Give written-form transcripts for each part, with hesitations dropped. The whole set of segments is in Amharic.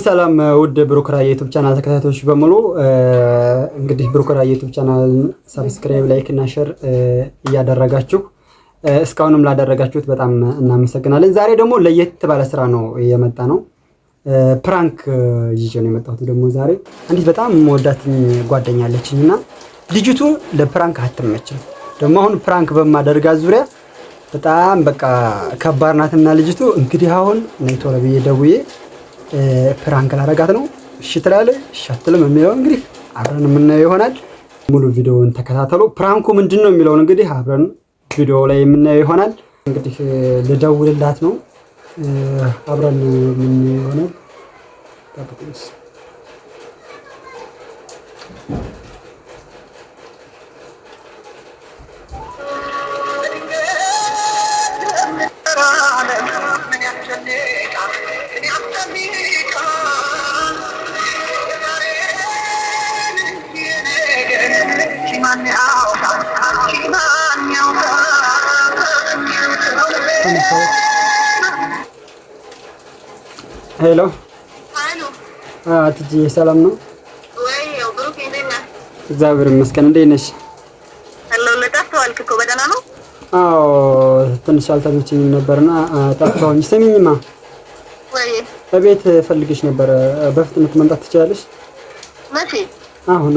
ሰላም ውድ ብሩክራ የዩቲዩብ ቻናል ተከታታዮች በሙሉ እንግዲህ ብሩክራ የዩቲዩብ ቻናል ሰብስክራይብ፣ ላይክ እና ሼር እያደረጋችሁ እስካሁንም ላደረጋችሁት በጣም እናመሰግናለን። ዛሬ ደግሞ ለየት ባለ ስራ ነው የመጣ ነው። ፕራንክ ይዤ ነው የመጣሁት። ደግሞ ዛሬ አንዲት በጣም የምወዳት ጓደኛ አለችኝና ልጅቱ ለፕራንክ አትመችም። ደግሞ አሁን ፕራንክ በማደርጋት ዙሪያ በጣም በቃ ከባድ ናትና ልጅቱ እንግዲህ አሁን ነይ ቶሎ ብዬ ደውዬ ፕራንክ ላረጋት ነው። እሺ ትላለች እሺ አትልም የሚለው እንግዲህ አብረን የምናየው ይሆናል። ሙሉ ቪዲዮውን ተከታተሉ። ፕራንኩ ምንድነው የሚለውን እንግዲህ አብረን ቪዲዮ ላይ የምናየው ይሆናል። እንግዲህ ልደውልላት ነው። አብረን የምናየው ይሆናል። ታጥቁስ ሄሎ አትጂ ሰላም ነው ወይ? ያው ብሩክ እንዴት ነህ? እግዚአብሔር ይመስገን። እንዴት ነሽ? ሄሎ ለጣፍተዋልክ እኮ በደህና ነው? አዎ ትንሽ አልተመቸኝም ነበርና ጠፍተውኝ። ስሚኝማ ወይ በቤት ፈልግሽ ነበር። በፍጥነት መምጣት ትችላለሽ? መቼ? አሁን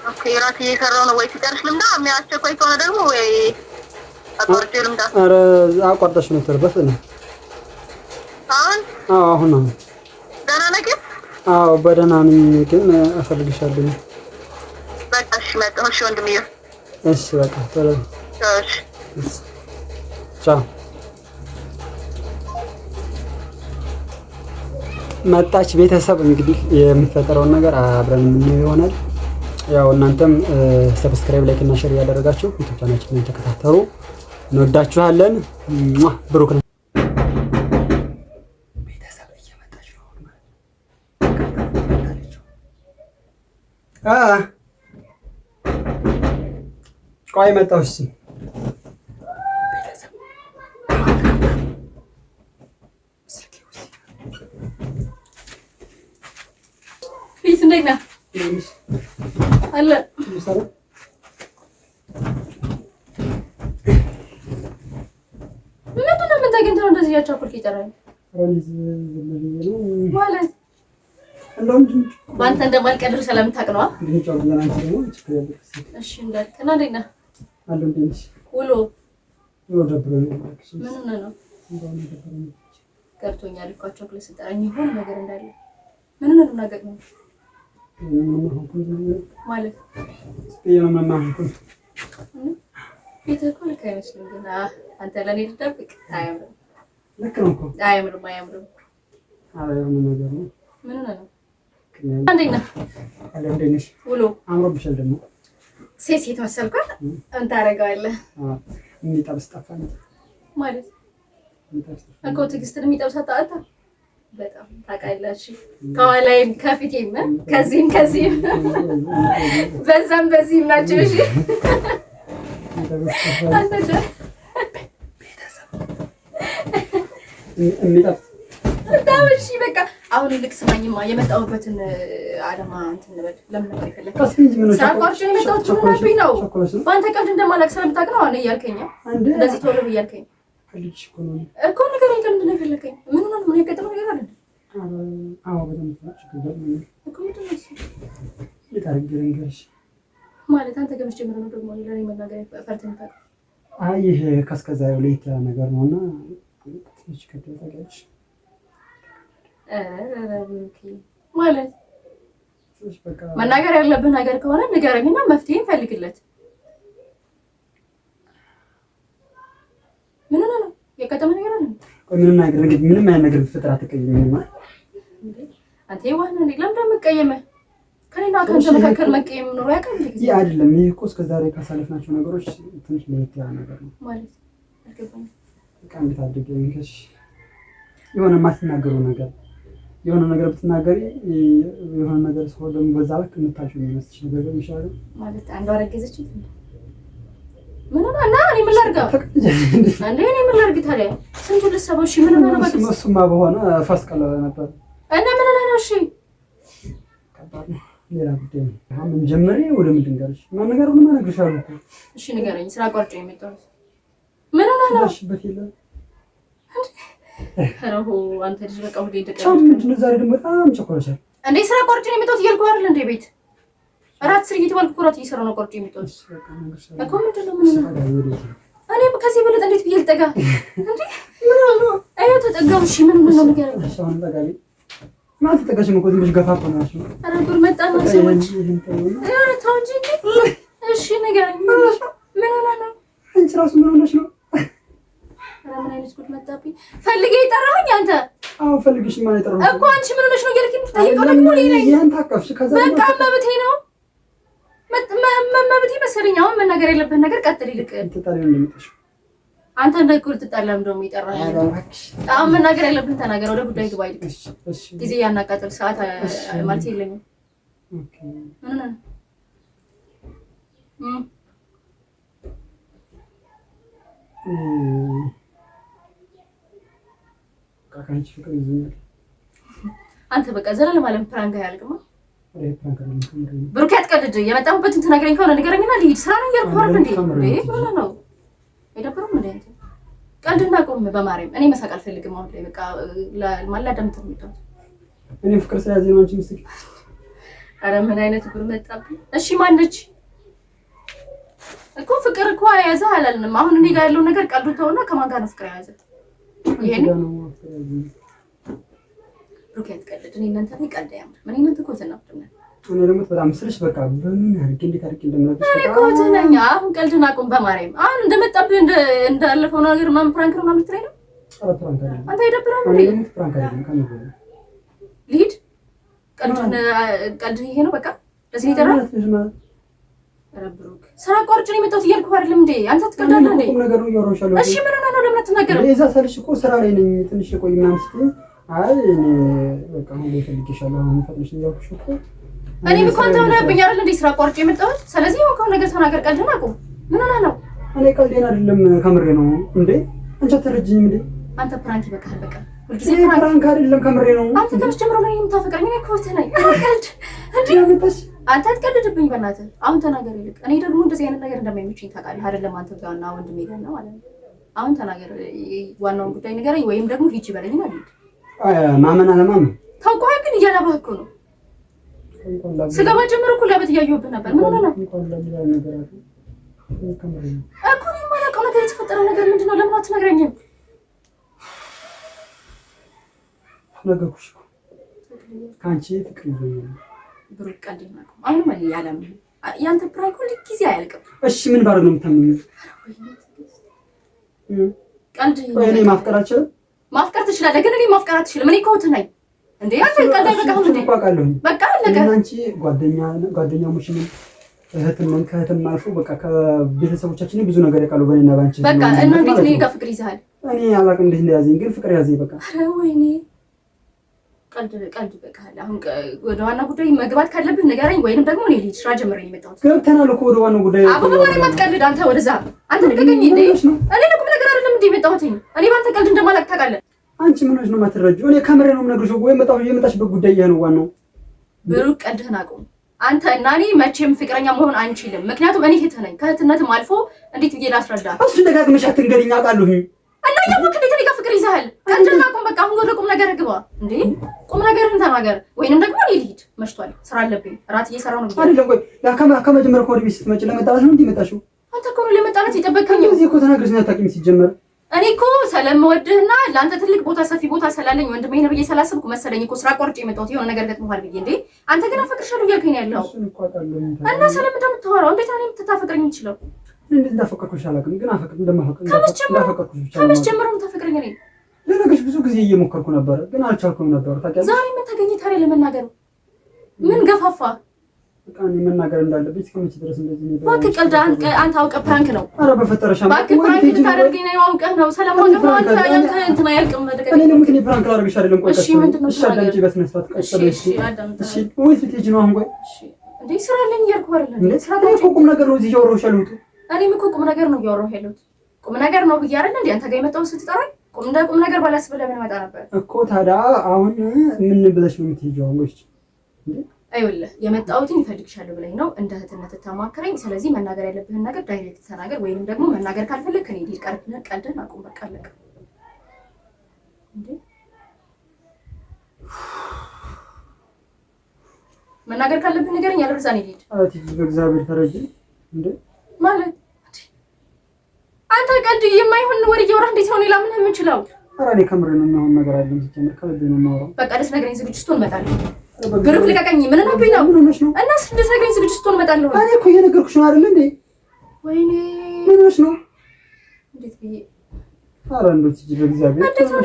ኦኬ። ራሴ እየሰራሁ ነው። ወይ ትጨርሽ ልምጣ? የሚያስቸኳይ ከሆነ ደግሞ ወይ አቋርጬ ልምጣ? ኧረ አቋርጠሽ ነበር በፍጥነት። አሁን ደህና ነህ ግን? አዎ በደህና ነኝ፣ ግን እፈልግሻለሁ። በቃ እሺ መጣሁ። እሺ ወንድምዬ። እሺ በቃ ቶሎ እሺ ቻው። መጣች። ቤተሰብ እንግዲህ የሚፈጠረውን ነገር አብረን የምናየው ይሆናል። ያው እናንተም ሰብስክራይብ፣ ላይክ እና ሼር እያደረጋችሁ ዩቲዩብ ቻናላችንን ተከታተሉ። እንወዳችኋለን። ብሩክ ነው። ቤተሰብ እየመጣች ነው ማለት ቆይ መጣሁ። እሺ ፊስ እንዴት ነህ? አለ ምንድን ነው? ምን ተገኝተህ ነው እንደዚህ እያቻኮልክ የጠራኸኝ? ማለት በአንተ እንደማልቀድር ስለምታውቅ ነዋ። እሺ እንዳልክ እና እንዴት ነህ? ውሎ ምን ሆነህ ነው? ገብቶኛል እኮ አቻኩለህ ስጠራኝ የሆነ ነገር እንዳለ። ምን ሆነህ ነው? እናገር ነው ማለት ቤትህ እኮ ልክ አይመስልም። ግን አንተ ለእኔ ልትጠብቅ አያምርም። ልክ ነው እኮ አያምርም። ምን ሆነህ ነው? እንዴት ነህ? እንዴት ነሽ? ውሎ አምሮብሻል። ደግሞ ሴት መሰልኳል። ምን ታደርገዋለህ? የሚጠብስ ጠፋኝ ማለት እኮ ትዕግስትን የሚጠብስ አጣጣ በጣም ታውቃለሽ። ከኋላዬም ከፊቴም ከዚህም በዛም በዚህም ናቸው። እሺ አንተ እሺ በቃ አሁን ልክ ስማኝማ፣ የመጣሁበትን አላማ እንትን እንበል። ለምን ነበር የፈለከው? ሳቋርሽ የመጣሁት ምን ነው? በአንተ ቀልድ እንደማላውቅ ስለምታውቅ ነው አሁን እያልከኝ እንደዚህ ቶሎ እያልከኝ እኮ ነገር የለም። ምንድን ነው የፈለከኝ? ምን ሆነ? ምን ያጋጠመው ነገር አለ? አዎ በደንብ እኮ ምንድን ነው እሱ? ልታርግልሽ ማለት አንተ ገምሽ ጀምሮ ነው ደግሞ ለኔ መናገር ፈርተህ የምታውቀው? አይ ይሄ ከስከዛሬው ለየት ያለ ነገር ነውና ትንሽ ከተጠቀምሽ ማለት መናገር ያለብህ ነገር ከሆነ ንገረኝና መፍትሄ እንፈልግለት። ምን ሆነ ነው? የቀጠመ ነገር አለ? ምንም ነገር እንግዲህ ምንም አይነት ነገር ቢፈጠር አትቀየመኝም ማለት አንተ የዋህና እንዴ? ለምን እንደምትቀየመህ? ከኔና ከአንተ መካከል መቀየም ኖሮ ያውቃል እንዴ? ይሄ አይደለም። ይሄ እኮ እስከዛሬ ካሳለፍናቸው ነገሮች ትንሽ ለየት ያለ ነገር ነው ማለት አልገባኝም። በቃ እንዴት አድርገኝ ከሽ የሆነ የማትናገረው ነገር የሆነ ነገር ብትናገሪ የሆነ ነገር ሰው ደግሞ በዛ ልክ የምታጭው የሚመስልሽ ነገር ግን ይሻላል ማለት አንዷ አረገዘች። ምን ሆነ? እና እኔ ምን ላድርግ? አንዴ እኔ ምን ላድርግ ታዲያ? ስንቱ ልትሰበው? እሺ ምን ሆነ? በቃ እሱማ በሆነ ፈስቀለ ነበር እሺ ከባድ ነው። ሌላ ጉዳይ ነው። አሁን ጀመሬ ወደ ምን ልንገርሽ? ማን ነገር ምን እነግርሻለሁ እኮ። እሺ ንገረኝ። ስራ አቋርጬ የመጣሁት ምን ሆነ ነው? እሺበት የለም አረሁ አንተ ልጅ በቃ ሁሌ እንደቀረ ምንድን ነው ዛሬ ደግሞ በጣም ቸኮለሻል እንዴ? ስራ አቋርጬ የመጣሁት እያልኩህ አይደል እንዴ? ቤት እራት ስር እየተባልኩ እኮ እራት እየሰራሁ ነው አቋርጬ የመጣሁት እኮ። ምንድን ነው ምን ነው? እኔ ከዚህ በለጠ እንዴት ብዬ ልጠጋ እንዴ? ምን ነው? አዩ ተጠጋው። እሺ ምን ነው ንገረኝ። እሺ አሁን ጠጋቢ ማለት ተጠጋሽም እኮ ዝም ብለሽ ገፋ እኮ ነው እሺ። ኧረ ጉድ መጣና ሰዎች ኧረ ተው እንጂ። እሺ ንገረኝ። ምን ሆነ ነው? አንቺ ራሱ ምን ሆነሽ ነው? ኧረ ምን አይነት ጉድ መጣብኝ። ፈልጌ የጠራኸኝ አንተ? አዎ ፈልግሽ ማለት የጠራሁሽ እኮ። አንቺ ምን ሆነሽ ነው እያልከኝ የምትጠይቀው ደግሞ እኔ ነኝ። ያን ታቀፍሽ ከዛ በቃ መብቴ ነው መብቴ መሰለኝ። አሁን መናገር ያለብህን ነገር ቀጥል። ይልቅ ትጣለው እንደምጥሽ አንተ እንዳይኩል ትጣላም እንደውም የጠራኸኝ። አሁን መናገር ያለብህን ተናገር። ወደ ጉዳይ ግባ። ይልቅ ጊዜ ያናቃጥል ሰዓት ማለት የለኝም። ኦኬ ምን ነው ካካንቺ ፍቅር ይዞኛል። አንተ በቃ ዘላለም ዓለም ፕራንክ አያልቅማ። ፕራንክ አይደለም ብሩክ፣ አትቀልድ። የመጣሁበትን ትነግረኝ ከሆነ ንገረኝና ልሂድ። ስራ ነው እያልኩህ አይደል እንዴ? ምን ነው አይደብርም እንዴ? አንተ ቀልድና ቁም በማርያም። እኔ መሳቅ አልፈልግም አሁን ላይ በቃ ማላዳምጥ ነው። እኔ ፍቅር ስለያዘኝ ነው አንቺ ምስኪን። ኧረ ምን አይነት ጉድ መጣብኝ። እሺ ማነች እኮ? ፍቅር እኮ ያዘ አላልንም። አሁን እኔ ጋር ያለው ነገር ቀልዱ ተውና ከማን ጋር ነው ፍቅር ያዘ? ይሄን ብሩክ ያትቀልድ። እኔ እናንተ ላይ ቀልድ ያምር። ምን እናንተ እኮ ተናፍተና እኔ ደግሞ በጣም ስልሽ በቃ በምን አድርጌ እንዴት አድርጌ እንደምነግርሽ እኔ እኮ ተነኛ። አሁን ቀልድና ቁም በማርያም። አሁን እንደመጣብህ እንዳለፈው ነገር ማን ፕራንክ ነው ምናምን ትለኝ ነው? ኧረ ፕራንክ አይደለም። አንተ ይደብራል እኔ እንዴ? ደግሞ ፕራንክ አይደለም ካንተ ልሂድ። ቀልድ ይሄ ነው በቃ። ለዚህ ይጠራል። ኧረ ብሩክ ስራ አቋርጬ ነው የመጣሁት እያልኩህ አይደለም እንዴ? አንተ ትቀልዳለህ እንዴ? ቁም ነገር ነው እያወራሁሽ ያለሁት። እሺ ምን ሆነህ ነው? ለምን አትናገርም? እዛ ሳልሽ እኮ ስራ ላይ ነኝ ትንሽ የቆይ ምናምን ስትይ አይ እኔ በቃ ሁሌ ፈልጌሻለሁ አሁን ፈጥነሽ እያልኩሽ እኮ እኔም እኮ አንተ ሆነህብኝ አይደል እንዴ ስራ አቋርጬ የመጣሁት። ስለዚህ የሆንከውን ነገር ተናገር። ቀልድህን አቁም። ምን ሆነህ ነው? እኔ ቀልዴን አይደለም ከምሬ ነው እንዴ። አንቺ አትረጂኝም እንዴ? አንተ ፕራንክ ይበቃል በቃ። ሁልጊዜ ፕራንክ አይደለም ከምሬ ነው። አንተ ከመቼ ጀምሮ ነው የምታፈቅረኝ? እኔ እኮ ነኝ ቀልድ እንዴ? አንተ አትቀልድብኝ በእናትህ። አሁን ተናገር ይልቅ። እኔ ደግሞ እንደዚህ አይነት ነገር እንደማይመችኝ ታውቃለህ አይደለም? አንተ ጋርና ወንድሜ ጋር ነው ማለት ነው። አሁን ተናገር፣ ዋናውን ጉዳይ ንገረኝ፣ ወይም ደግሞ ሂጂ በለኝ ማለት ነው። ማመን አለማመን ታውቀዋል፣ ግን እያላባህ እኮ ነው። ስገባ ጀምሮ እኮ ላበት እያየሁብህ ነበር። ምን ሆነህ ነው እኮ? እኔ የማላውቀው ነገር የተፈጠረው ነገር ምንድን ነው? ለምን አትነግረኝም? ነገርኩሽ እኮ ከአንቺ ፍቅር ይዞኛል። ብሩክ ቀልድ ነው። አሁንም ያለም ያንተ ፕራንክ ሁሉ ጊዜ አያልቅም። እሺ ምን ባደርግ ነው የምታምኚው? ቀልድ እኔ ማፍቀር አልችልም። ማፍቀር ትችላለህ፣ ግን እኔ ማፍቀር አትችልም። እኔ እኮ ነኝ እንዴ? አንተ ቀልድ አይበቃም እንዴ? በቃ አለቀ። አንቺ ጓደኛሞች ነን፣ እህትም ነን። ከእህትም አልፎ በቃ ከቤተሰቦቻችን ብዙ ነገር ያውቃሉ በእኔና ባንቺ። በቃ እና እንዴት እኔ ጋር ፍቅር ይዘሃል? እኔ አላውቅም እንዴት እንደያዘኝ፣ ግን ፍቅር ያዘኝ በቃ። ኧረ ወይኔ ቀልድ በቃ። አሁን ወደ ዋና ጉዳይ መግባት ካለብህ ንገረኝ፣ ወይንም ደግሞ እኔ ልሂድ። ስራ ጀምሬ ነው የመጣሁት። ገብተናል እኮ ወደ ዋናው ጉዳይ። አሁን ወደ ማትቀልድ አንተ ወደዛ አንተ ንገረኝ እንዴ? እኔ ለቁም ነገር አይደለም እንዴ የመጣሁት? እኔ ባንተ ቀልድ እንደማላውቅ ታውቃለህ። አንቺ ምን ሆነሽ ነው የማትረጂው? እኔ ከምሬ ነው የምነግርሽ። ወይ የመጣሽበት ጉዳይ ይሄ ነው ዋናው። ብሩክ ቀልድህን አቁም። አንተ እና እኔ መቼም ፍቅረኛ መሆን አንችልም። ምክንያቱም እኔ እህትህ ነኝ። ከእህትነትም አልፎ እንዴት ብዬ ላስረዳ? እሱ ደጋግመሽ አትንገሪኝ፣ አውቃለሁ። እና ያወቅ እንዴት እኔ ጋር ፍቅር ይዘሃል? ቀልድህን አቁም በቃ። አሁን ወደ ቁም ነገር ግባ እንዴ። ቁም ነገርህን ተናገር፣ ወይንም ደግሞ እኔ ልሂድ። መሽቷል፣ ስራ አለብኝ። እራት እየሰራሁ ነው። አይደለም ቆይ ከመጀመሪያ እኮ ወደ ቤት ስትመጪ ለመጣላት ነው እንዴ የመጣሽው? አንተ እኮ ነው ለመጣላት የጠበቀኝ። እዚህ እኮ ተናግረሽ ነው አታውቂም ሲጀመር። እኔ እኮ ስለምወድህና ለአንተ ትልቅ ቦታ ሰፊ ቦታ ስላለኝ ወንድሜ ነህ ብዬ ስላሰብኩ መሰለኝ እኮ ስራ ቆርጬ የመጣሁት የሆነ ነገር ገጥሞሃል ብዬ። እንዴ አንተ ግን አፈቅርሻለሁ እያልከኝ ነው ያለው። እና ስለምን እንደምታወራው እንዴት ነው የምታፈቅረኝ የምችለው? እንዴት እንዳፈቀርኩሽ አላውቅም፣ ግን እንደማፈቅርኩሽ ከመቼ ጀምሮ የምታፈቅረኝ? እኔ ልነግርሽ ብዙ ጊዜ እየሞከርኩ ነበር፣ ግን አልቻልኩም ነበር። ታውቂያለሽ። ዛሬ ምን ተገኘ ታዲያ ለመናገር? ምን ገፋፋ? በቃ እኔ መናገር እንዳለብኝ እስከመቼ ድረስ እንደዚህ ነው? እባክህ ቀልድ አንተ አውቀህ ፕራንክ ነው። ኧረ በፈጠረሽ እባክህ ፕራንክ ልታደርገኝ ነው አውቀህ ነው። ሰላም አውቀህ ነው አንተ ያንተ እንትን አያልቅም። እኔ ደግሞ ፕራንክ ላደርግሽ አይደለም። ቆይ እሺ ምንድን ነው? እሺ አዳምጪ በስነ ስርዓት ቀጥል። እሺ አዳምጥ። እሺ ወይስ ልትሄጂ ነው አሁን? ቆይ እሺ እንዴ ስራ አለኝ እያልኩህ አይደለም እንዴ? ስራ እኮ ቁም ነገር ነው እዚህ እያወራሁሽ ያለሁት። እኔም እኮ ቁም ነገር ነው እያወራሁ ያለሁት። ቁም ነገር ነው ብዬሽ አይደል እንዴ አንተ ጋር የመጣሁት ስትጠራኝ? ቁም ነገር ባላስብ ለምን መጣ ነበር እኮ ታዲያ አሁን ምን ብለሽ ነው የምትሄጂው? አንጎች አይወለ የመጣሁትን ይፈልግሻለሁ ብለኝ ነው እንደ እህትነት ተማከረኝ። ስለዚህ መናገር ያለብህን ነገር ዳይሬክት ተናገር፣ ወይንም ደግሞ መናገር ካልፈለክ ከኔ ዲል ቀልድን አቁም። በቃ አለቀ። እንዴ መናገር ካለብህ ንገረኝ፣ ያለበዛ እኔ ልሂድ። አቲ በእግዚአብሔር ተረጂ። እንዴ ማለት አንተ ቀልድ የማይሆን ወሬ እያወራህ እንዴት ነው ሌላ ምን የምንችለው? ኧረ እኔ ከምሬ ነው የሚሆን ነገር አይደለም። ሲጀምር ከልቤ ነው የማወራው። በቃ ደስ ነገረኝ። ዝግጅት ሆን እመጣለሁ። ብሩክ ልቀቀኝ። ምን ነው ቢና ምን ሆነሽ ነው? እና ደስ ነገረኝ። ዝግጅት ሆን እመጣለሁ። እኔ እኮ እየነገርኩሽ ነው አይደል እንዴ? ወይኔ ምን ሆነሽ ነው? እንዴት ብዬ ኧረ እንደው ሲጂ በእግዚአብሔር እንዴት ነው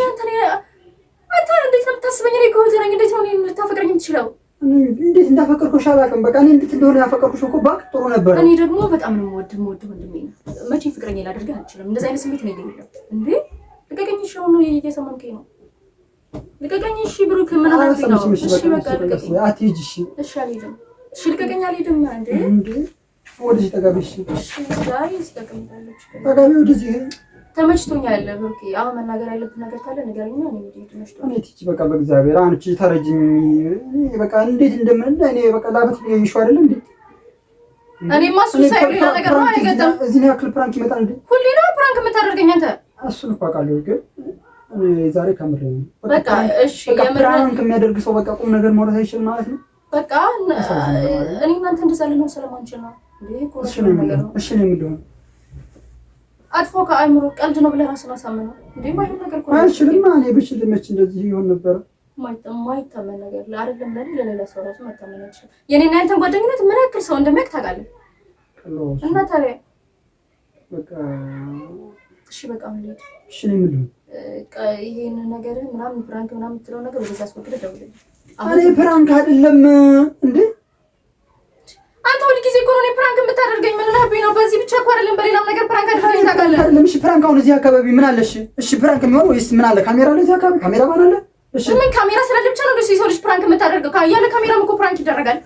አንተ እንዴት ነው የምታስበኝ? እኔ እኮ ተረኝ። እንዴት ነው ልታፈቅረኝ የምትችለው? እንዴት እንዳፈቀርኩሽ አላውቅም። በቃ እኔ እንዴት እንደሆነ ያፈቀርኩሽ እኮ ባክ ጥሩ ነበር። እኔ ደግሞ በጣም ነው የምወድህ ወንድሜ ነው። መቼ ፍቅረኛ ላደርግህ አልችልም። እንደዚህ አይነት ስሜት ነው የሌለው እንዴ። ልቀቀኝ። እሺ አሁን ነው እየሰማንከኝ ነው? ልቀቀኝ። እሺ ብሩክ ምን አደረግኝ ነው? እሺ በቃ ልቀቀኝ። አትሂጂ። እሺ እሺ አልሄድም። እሺ ልቀቀኝ። አልሄድም እንዴ ወደዚህ ተጋብሽ። እሺ ዛሬ ተቀምጣለች። ተጋቢ ወደዚህ ተመችቶኛል ብሩክ። አሁን መናገር ያለብህ ነገር ካለ ንገረኝና እኔ እኔ ትቺ በቃ በእግዚአብሔር አንቺ ተረጅኝ። በቃ እንዴት እንደምን እኔ በቃ ላበት ይሹ አይደል እንዴ? እኔማ እሱ ሳይሆን ሌላ ነገር ነው አይገጠም። እዚህ ነው ያክል ፕራንክ ይመጣል እንዴ? ሁሌ ነው ፕራንክ የምታደርገኝ አንተ? እሱን እኮ አውቃለሁ፣ ግን እኔ ዛሬ ከምሬ ነው። በቃ እሺ የምር ፕራንክ የሚያደርግ ሰው በቃ ቁም ነገር ማውራት አይችልም ማለት ነው። በቃ እኔ እናንተ እንደዛ ልንሆን ስለማንችል ነው እንዴ? እሺ ነው የምልህ። እሺ ነው የምልህ። አጥፎ ከአይምሮ ቀልድ ነው ብለህ ራስህን አሳምነው እንዴ? ማይሆን ነገር እኮ አይችልም። እኔ ብችል መች እንደዚህ ይሆን ነበር? ማይታመን ነገር አይደለም። ለሌላ ሰው ራሱ መታመን አይችልም። የኔና ያንተን ጓደኝነት ምን ያክል ሰው እንደሚያውቅ ታውቃለህ? እና ታዲያ በቃ እሺ በቃ ምን ልሂድ? እሺ ነው የምልህ። ይሄን ነገር ምናምን ፕራንክ ምናምን የምትለው ነገር ወደዛ አስወግደህ ደውልልኝ። እኔ ፕራንክ አይደለም እንዴ? አንተ ሁሉ ጊዜ እኮ ነው እኔ ፕራንክ የምታደርገኝ። ምን ላብኝ ነው? በዚህ ብቻ እኮ አይደለም በሌላም ነገር ፕራንክ አድርገኝ ታውቃለህ። እሺ ፕራንክ አሁን እዚህ አካባቢ ምን አለ? እሺ ፕራንክ የሚሆን ወይስ ምን አለ? ካሜራ አለ እዚህ አካባቢ? ካሜራ ማን አለ? እሺ ምን ካሜራ ስላለ ብቻ ነው እንደዚህ ሰው ልጅ ፕራንክ የምታደርገው? ያለ ካሜራም እኮ ፕራንክ ይደረጋል።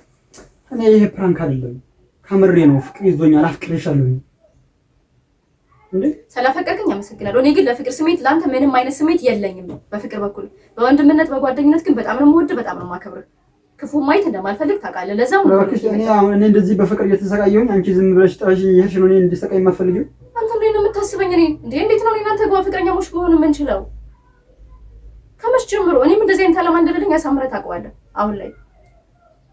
እኔ ይሄ ፕራንክ አይደለም፣ ከምሬ ነው። ፍቅር ይዞኛል፣ አፍቅሬሻለሁ እንዴ። ስላፈቀርከኝ አመሰግናለሁ። እኔ ግን ለፍቅር ስሜት ለአንተ ምንም አይነት ስሜት የለኝም። በፍቅር በኩል በወንድምነት በጓደኝነት ግን በጣም ነው የምወድህ፣ በጣም ነው የማከብርህ። ክፉ ማየት እንደማልፈልግ ታውቃለህ። ለዛው ነው እኔ አሁን እኔ እንደዚህ በፍቅር እየተሰቃየሁኝ አንቺ ዝም ብለሽ ጥራሽ ይሄሽ ነው እኔ እንድሰቃይ የማትፈልጊው? አንተ እንዴት ነው የምታስበኝ? እኔ እንዴት ነው እናንተ ፍቅረኛሞች መሆን የምንችለው? ከመች ጀምሮ እኔም እንደዚህ አይነት ዓላማ እንደሌለኝ ያሳምረህ ታውቀዋለህ። አሁን ላይ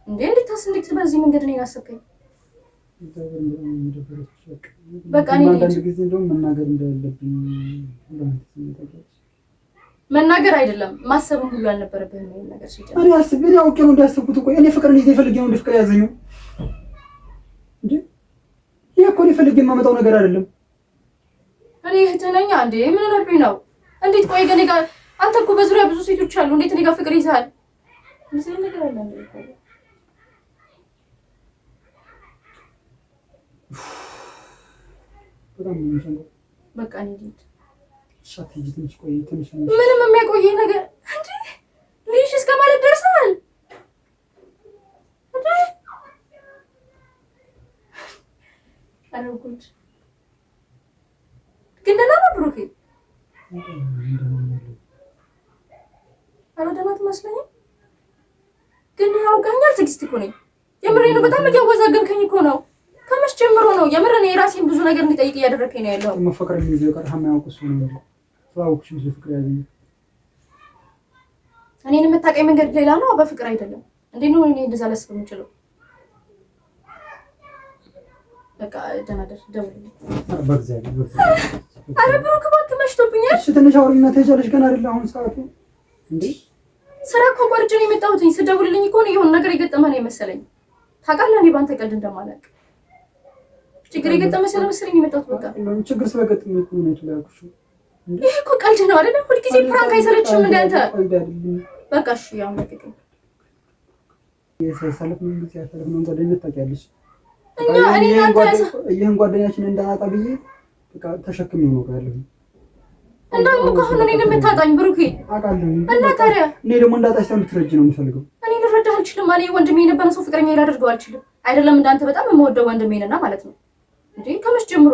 እንዴት በዚህ መንገድ ነው ያሰብከኝ? በቃ እኔ አንዳንድ ጊዜ እንደውም መናገር እንደሌለብኝ መናገር አይደለም ማሰብም ሁሉ አልነበረብህም። ነው ነገር ሲጀምር እኔ አስቤ ነው አውቄ ነው እንዳሰብኩት እኮ እኔ ፍቅር እንዴት ይፈልግ ነው ፍቅር ያዘኝ እንዴ? ይሄ እኮ እኔ ፈልጌ የማመጣው ነገር አይደለም። እኔ እህትህ ነኝ እንዴ? ምን ነብኝ ነው? እንዴት ቆይ ገኔ ጋር አንተ እኮ በዙሪያ ብዙ ሴቶች አሉ። እንዴት እኔ ጋር ፍቅር ይዛል? ምን ነገር አለ እንዴ? በጣም ነው የሚሰማው። በቃ እኔ ልሂድ። ሻት ሂጂ ትንሽ ቆይ። ትንሽ ምንም የሚያቆይ ነገር እንዴ? ልጅ እስከ ማለት ደርሰናል እንዴ? አረጉት ግን ደህና ነው ብሩኬ? ኧረ ደህና ትመስለኛል። ግን ያውቀኛል። ትዕግስት እኮ ነኝ። የምሬን ነው። በጣም እያወዛገብከኝ እኮ ነው። ከመች ጀምሮ ነው የምር እኔ የራሴን ብዙ ነገር እንዲጠይቅ እያደረከኝ ነው ያለው። መፈቀር የሚይዘው ቀር ሀማያውቁ ሰው ነው እንዴ? ፍራውክሽ ብዙ ፍቅር ያዘኝ። እኔን የምታውቀኝ መንገድ ሌላ ነው፣ በፍቅር አይደለም። እንዴት ነው እኔ እንደዛ ላስብ የምችለው? በቃ ደህና ደር ደውልልኝ። በእግዚአብሔር ኧረ ብሩክ እባክህ መሽቶብኛል። እሺ ትንሽ አውሪና ትሄጃለሽ። ገና አይደለ አሁን ሰዓቱ እንዴ? ስራ እኮ ቆርጬ ነው የመጣሁት። ስደውልልኝ እኮ ነው የሆነ ነገር የገጠመ ነው የመሰለኝ። ታውቃለህ እኔ ባንተ ቀልድ እንደማላውቅ ችግር የገጠመ ስለመሰለኝ የመጣሁት። በቃ ችግር ስለገጠመኝ እኮ ነው የተላኩሽ። ይሄ እኮ ቀልድ ነው አይደል? ሁልጊዜ ፕራንክ አይሰለችም እንደ አንተ። በቃ እሺ ያው ለቅቀኝ። የሰለፍነው ጊዜ ያሰለፍነው ጓደኝነት ታውቂያለሽ። እኔ ይሄን ጓደኛችን እንዳጣ ብዬ በቃ ተሸክሜ ነው ያለሁ። እንደውም እኮ አሁን እኔን የምታጣኝ ብሩኬ አውቃለሁ። እና ታዲያ እኔ ደግሞ እንዳጣሽ ስለምትረጂ ነው የምፈልገው። እኔ ልረዳህ አልችልም። እኔ ወንድሜ የነበረ ሰው ፍቅረኛ ላደርገው አልችልም። አይደለም እንዳንተ በጣም የምወደው ወንድሜ ነና ማለት ነው እንዴ? ከመች ጀምሮ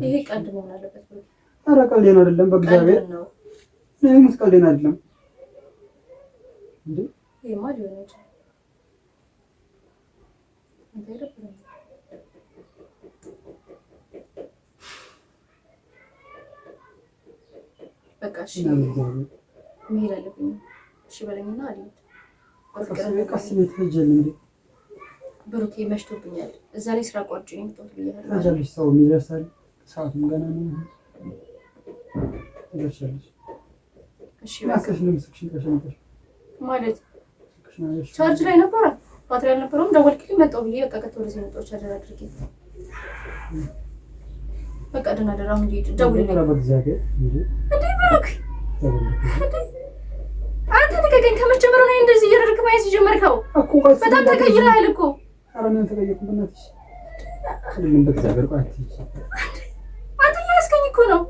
ይሄ ቀልድ መሆን አለበት ብሩኬ? ኧረ ቀልዴን አይደለም በእግዚአብሔር ነው። እኔ ቀልዴን አይደለም እንዴ ይሄማ ሊሆን ይችላል። በቃ እሺ መሄድ አለብኝ። እሺ በለኝና አልሄድ። ቀስ ቤት ሂጅል እንዴ ብሩኬ መሽቶብኛል። እዛ ላይ ስራ ቋጭ ነው የምትወጥ ብያለሁ። ታጃለሽ ሰው ይደርሳል። ሰዓቱም ገና ነው። ይደርሳልሽ። እሺ ማከሽ ነው ስክሽን ተሸንተሽ ማለት ቻርጅ ላይ ነበር። ባትሪ አልነበረውም። ደወልክልኝ መጣሁ ብዬ በቃ ከተወለ ሲመጣው ቻርጅ አድርጌ በቃ ደህና ደህና አሁን ሂድ ደውልልኝ። በእግዚአብሔር እንዴ ብሩክ አንተ ልቀቀኝ። ከመጀመሪያው ነው እንደዚህ እየደረግክ ማየት ሲጀመርከው እኮ በጣም ተቀይረሃል እኮ። ኧረ ምን ተቀየርኩ በእናትሽ አይደለም በእግዚአብሔር ቆይ አንተ እያስከኝ እኮ ነው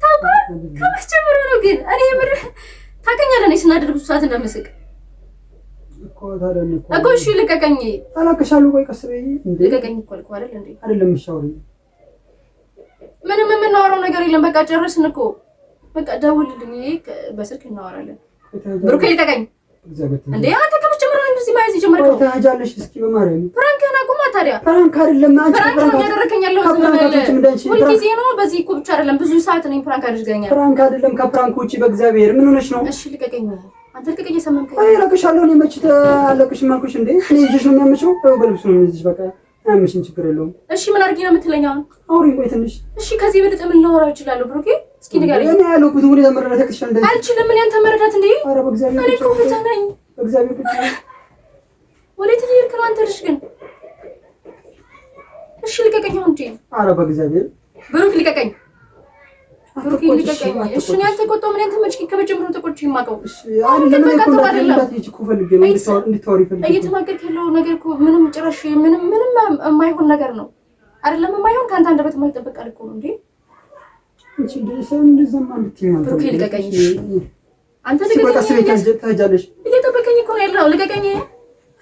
ታውቃለህ። ከመጀመሪያው ነው ግን እኔ ምር ታውቀኛለህ። እኔ ስናደርግ ብዙ ሰዓት እንደምስቅ እኮ ታደነ እኮ እሺ ልቀቀኝ። አላከሻለሁ ቆይ ቀስ በይ እንዴ ልቀቀኝ እኮ አልኩህ አይደል እንዴ አይደለም እሻውሪ ምንም የምናወራው ነገር የለም። በቃ ጨረስን እኮ በቃ ደውልልኝ። በስልክ እናወራለን። ብሩክ ልቀቀኝ እንዴ አንተ ከመጀመሪያው እንደዚህ ማይዝ ይጀምራል። ታጃለሽ እስኪ በማርያም ፍራንክና ቁማ ታዲያ ፍራንክ አይደለም አንቺ ፍራንክ ያደረከኝ ያለው ሁሉ ጊዜ ነው። በዚህ እኮ ብቻ አይደለም ብዙ ሰዓት ነኝ ፍራንክ አድርገኛል። ፍራንክ አይደለም ከፍራንክ ውጪ በእግዚአብሔር ምን ሆነሽ ነው? እሺ ልቀቀኝ። አንተ ልቀቀኝ ሰማንከኝ። አይ ለቅሻለሁ እኔ መች ተለቅሽ ማልኩሽ እንዴ እኔ ይዤሽ ነው የሚያምሽው። በልብስ ነው የሚይዝሽ በቃ አምሽን ችግር የለውም። እሺ ምን አድርጊ ነው የምትለኝ አሁን? አውሪ ቆይ ትንሽ። እሺ ከዚህ በለጠ ምን ላወራ እችላለሁ? ብሩኬ እስኪ ንገረኝ። እኔ ያለሁት ሁሉ ተመረዳት ያክሽል እንዴ? አልችልም። ምን ያንተ መረዳት እንዴ? ኧረ በእግዚአብሔር እኔ እኮ ነኝ። በእግዚአብሔር ቁጭ ወዴት ልሄድ ነው አንተ ልጅ ግን? እሺ ልቀቀኝ አሁን እንዴ። ኧረ በእግዚአብሔር ብሩክ ልቀቀኝ። ብሩክ ልቀቀኝ። እሺ እኔ አልተቆጣሁም። ምን ያንተ መጭቂ ከመጀመሪያው ተቆጭ የማውቀው። እሺ አይደለም እኔ እኮ እንዳትይጂ እኮ ፈልጌ ነው እንድታወሪ ፈልጌ። እየተናገርክ ያለው ነገር እኮ ምንም ጭራሽ ምንም የማይሆን ነገር ነው አይደለም። የማይሆን ካንተ አንደበት የማይጠበቅ እኮ ነው እንዴ። እንቺ እንደሰው እንደዛማ እንድትይኝ ነው። ብሩክ ልቀቀኝ። አንተ ልቀቀኝ። ታጃለሽ እየጠበቀኝ እኮ ነው ያለው። ልቀቀኝ።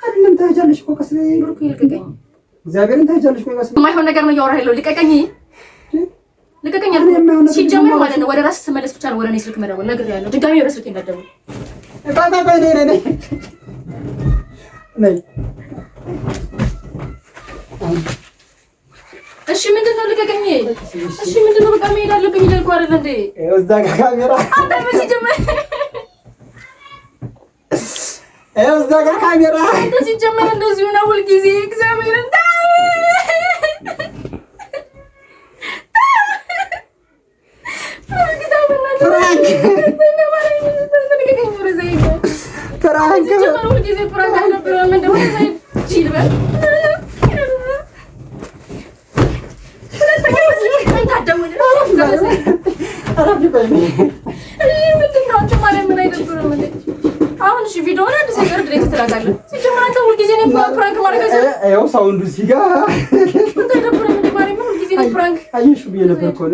አይደለም ታጃለሽ እኮ ቀስ በይ። ብሩክ ልቀቀኝ። እግዚአብሔርን ታጃለሽ እኮ ቀስ የማይሆን ነገር ነው እያወራህ ያለው። ልቀቀኝ ልቀቀኝ አልኩህ። ሲጀመር ማለት ነው ወደ ራስህ ስትመለስ ብቻ ነው ወደ እኔ ስልክ መደወል ነግሬሃለሁ። ድጋሚ ወደ ስልኬ እንዳትደውል። እሺ ምንድን ነው? ልቀቀኝ። እሺ ምንድን ነው? በቃ መሄድ አለብኝ እያልኩህ አይደል እንዴ? እዛ ጋር ካሜራ አንተ ሲጀመር እዛ ጋር ካሜራ አንተ ሲጀመር እንደዚሁ ነው ሁልጊዜ እግዚአብሔርን ሰው